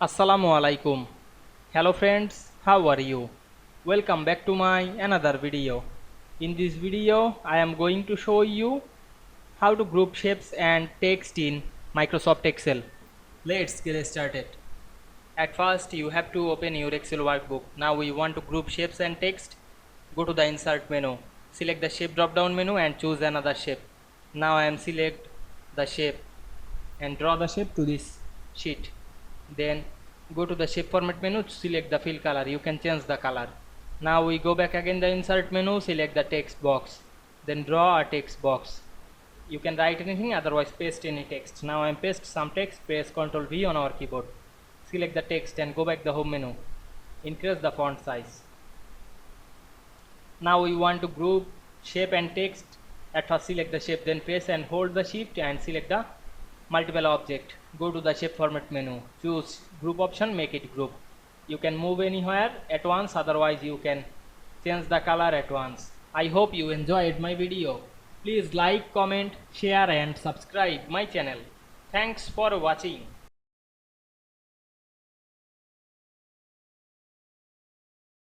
Assalamu Walaikum. Hello friends, how are you? Welcome back to my another video. In this video, I am going to show you how to group shapes and text in Microsoft Excel. Let's get started. At first, you have to open your Excel workbook. Now we want to group shapes and text. Go to the Insert menu. Select the Shape drop-down menu and choose another shape. Now I am select the shape and draw the shape to this sheet. Then go to the shape format menu, select the fill color. You can change the color. Now we go back again the insert menu, select the text box, then draw a text box. You can write anything, otherwise paste any text. Now I am paste some text. Press Ctrl V on our keyboard, select the text and go back the home menu, increase the font size. Now we want to group shape and text. At first select the shape, then press and hold the shift and select the multiple object. Go to the shape format menu, choose group option, make it group. You can move anywhere at once, otherwise you can change the color at once. I hope you enjoyed my video. Please like, comment, share and subscribe my channel. Thanks for watching.